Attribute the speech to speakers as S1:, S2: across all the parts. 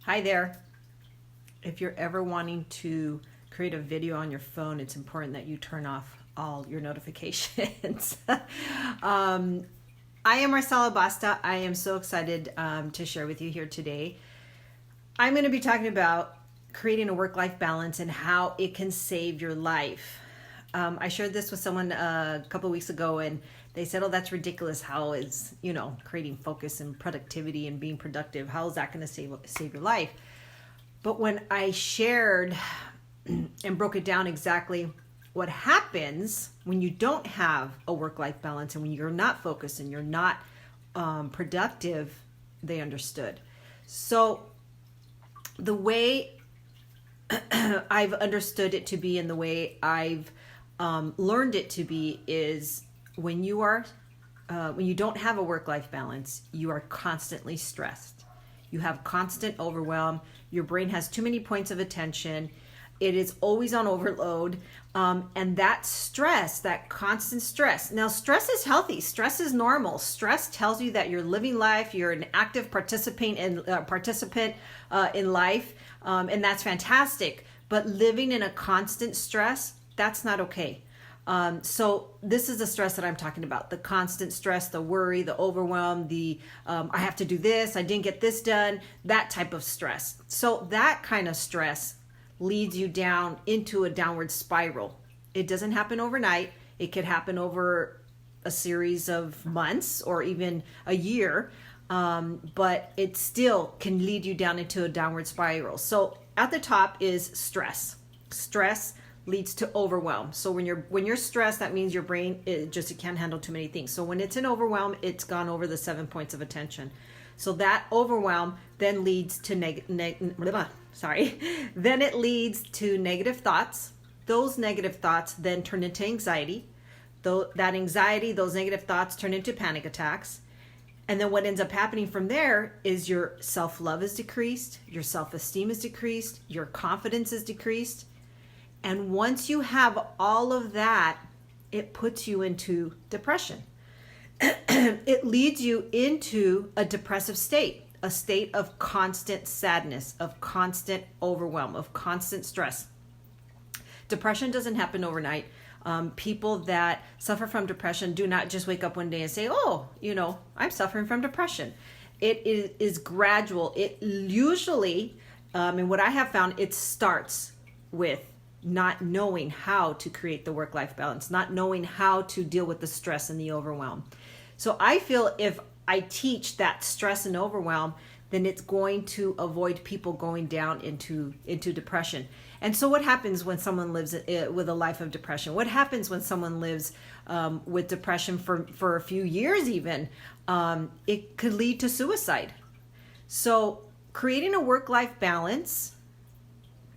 S1: Hi there. If you're ever wanting to create a video on your phone, it's important that you turn off all your notifications. I am Marcela Basta. I am so excited to share with you here today. I'm going to be talking about creating a work-life balance and how it can save your life. I shared this with someone a couple of weeks ago, and they said, "Oh, that's ridiculous. How is, creating focus and productivity and being productive, how is that going to save your life?" But when I shared and broke it down exactly what happens when you don't have a work-life balance and when you're not focused and you're not productive, they understood. So the way I've understood it to be and the way I've learned it to be is when you don't have a work-life balance, you are constantly stressed. You have constant overwhelm. Your brain has too many points of attention. It is always on overload. And that stress, that constant stress. Now, stress is healthy. Stress is normal. Stress tells you that you're living life. You're an active participant in life. And that's fantastic. But living in a constant stress, that's not okay. So this is the stress that I'm talking about. The constant stress, the worry, the overwhelm, the I have to do this, I didn't get this done, that type of stress. So that kind of stress leads you down into a downward spiral. It doesn't happen overnight. It could happen over a series of months or even a year, but it still can lead you down into a downward spiral. So at the top is stress. Stress leads to overwhelm. So when you're stressed, that means your brain it can't handle too many things. So when it's in overwhelm, it's gone over the 7 points of attention. So that overwhelm then leads to then it leads to negative thoughts. Those negative thoughts then turn into anxiety. That anxiety, those negative thoughts turn into panic attacks. And then what ends up happening from there is your self-love is decreased, your self-esteem is decreased, your confidence is decreased. And once you have all of that, it puts you into depression. It leads you into a depressive state, a state of constant sadness, of constant overwhelm, of constant stress. Depression doesn't happen overnight. People that suffer from depression do not just wake up one day and say, "Oh, I'm suffering from depression." It is gradual. It usually, and what I have found, it starts with not knowing how to create the work-life balance, not knowing how to deal with the stress and the overwhelm. So I feel if I teach that stress and overwhelm, then it's going to avoid people going down into depression. And so what happens when someone lives with a life of depression? What happens when someone lives with depression for a few years even? It could lead to suicide. So creating a work-life balance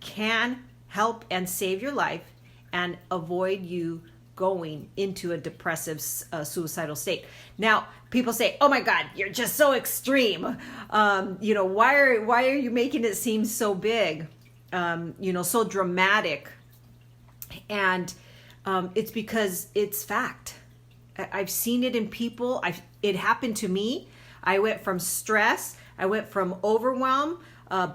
S1: can help and save your life and avoid you going into a depressive suicidal state. Now, people say, "Oh my God, you're just so extreme. Why are you making it seem so big, so dramatic?" And it's because it's fact. I've seen it in people. It happened to me. I went from stress. I went from overwhelm.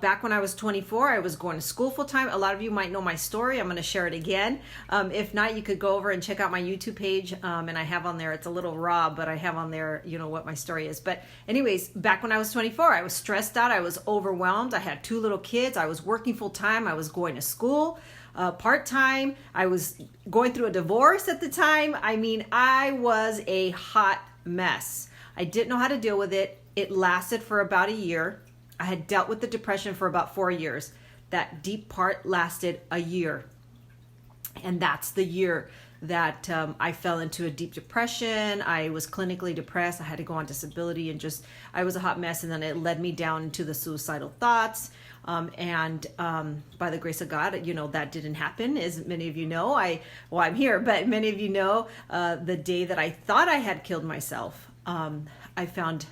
S1: Back when I was 24, I was going to school full time. A lot of you might know my story. I'm going to share it again. If not, you could go over and check out my YouTube page. And I have on there, it's a little raw, but I have on there, what my story is. But anyways, back when I was 24, I was stressed out. I was overwhelmed. I had 2 little kids. I was working full time. I was going to school part-time. I was going through a divorce at the time. I mean, I was a hot mess. I didn't know how to deal with it. It lasted for about a year. I had dealt with the depression for about 4 years. That deep part lasted a year. And that's the year that I fell into a deep depression. I was clinically depressed. I had to go on disability and I was a hot mess. And then it led me down into the suicidal thoughts. And by the grace of God, that didn't happen. As many of you know, I'm here, but many of you know the day that I thought I had killed myself, I found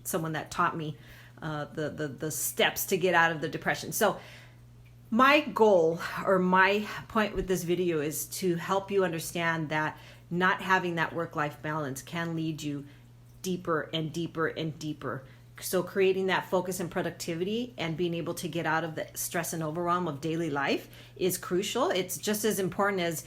S1: someone that taught me the steps to get out of the depression. So my goal or my point with this video is to help you understand that not having that work-life balance can lead you deeper and deeper and deeper So creating that focus and productivity and being able to get out of the stress and overwhelm of daily life is crucial. It's just as important as,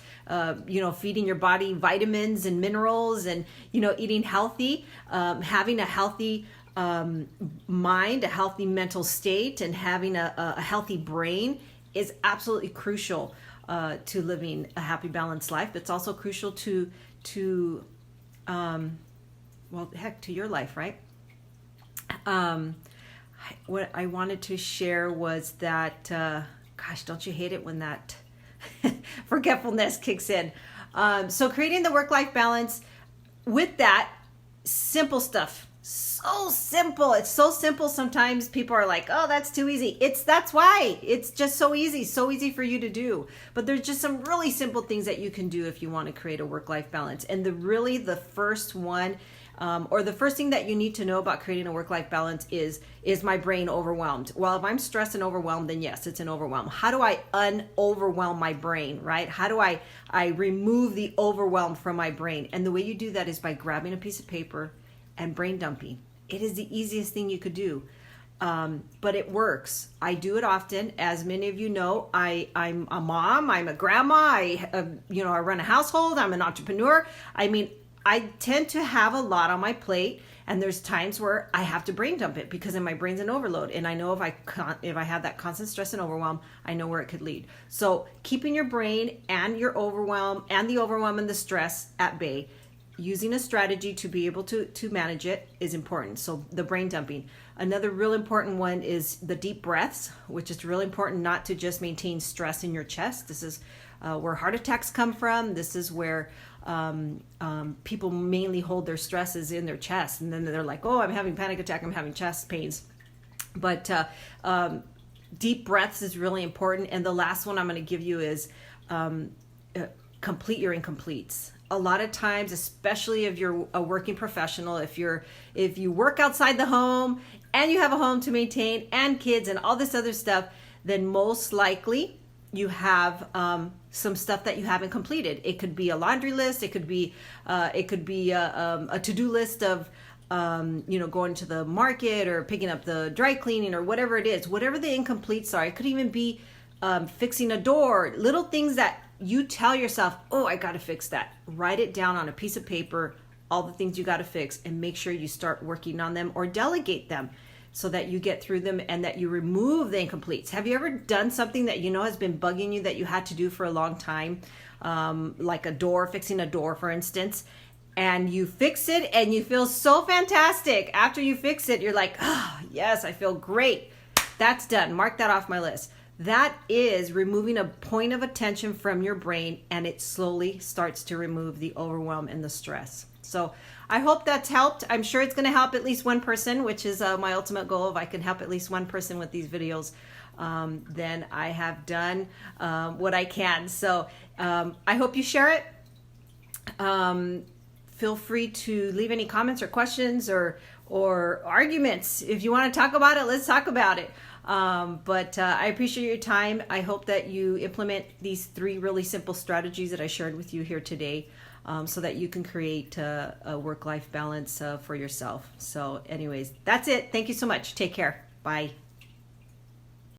S1: feeding your body vitamins and minerals and, eating healthy, having a healthy mind, a healthy mental state, and having a healthy brain is absolutely crucial to living a happy, balanced life. It's also crucial to your life, right? What I wanted to share was that, gosh, don't you hate it when that forgetfulness kicks in? So creating the work-life balance with that simple stuff. So simple. It's so simple. Sometimes people are like, oh, that's too easy. That's why it's just so easy for you to do. But there's just some really simple things that you can do if you want to create a work-life balance. And the first one, or the first thing that you need to know about creating a work-life balance is my brain overwhelmed? Well, if I'm stressed and overwhelmed, then yes, it's an overwhelm. How do I un-overwhelm my brain, right? How do I remove the overwhelm from my brain? And the way you do that is by grabbing a piece of paper and brain dumping. It is the easiest thing you could do. But it works. I do it often. As many of you know, I'm a mom, I'm a grandma, I run a household, I'm an entrepreneur. I tend to have a lot on my plate, and there's times where I have to brain dump it because my brain's in overload. And I know if I have that constant stress and overwhelm, I know where it could lead. So keeping your brain and your overwhelm and the overwhelm and the stress at bay, using a strategy to be able to manage it is important. So the brain dumping. Another real important one is the deep breaths, which is really important not to just maintain stress in your chest. This is where heart attacks come from. This is where people mainly hold their stresses in their chest, and then they're like, oh, I'm having panic attack, I'm having chest pains. But deep breaths is really important. And the last one I'm going to give you is complete your incompletes. A lot of times, especially if you're a working professional, if you work outside the home and you have a home to maintain and kids and all this other stuff, then most likely you have some stuff that you haven't completed. It could be a laundry list. It could be a to-do list of going to the market or picking up the dry cleaning or whatever it is. Whatever the incompletes are. It could even be fixing a door. Little things that you tell yourself, oh, I got to fix that. Write it down on a piece of paper, all the things you got to fix, and make sure you start working on them or delegate them so that you get through them and that you remove the incompletes. Have you ever done something that has been bugging you that you had to do for a long time, like fixing a door, for instance, and you fix it and you feel so fantastic. After you fix it, you're like, oh, yes, I feel great. That's done. Mark that off my list. That is removing a point of attention from your brain, and it slowly starts to remove the overwhelm and the stress. So I hope that's helped. I'm sure it's going to help at least one person, which is my ultimate goal. If I can help at least one person with these videos, then I have done what I can. So I hope you share it. Feel free to leave any comments or questions or arguments. If you want to talk about it, let's talk about it. But I appreciate your time. I hope that you implement these 3 really simple strategies that I shared with you here today, so that you can create a work-life balance for yourself. So anyways, that's it. Thank you so much. Take care. Bye.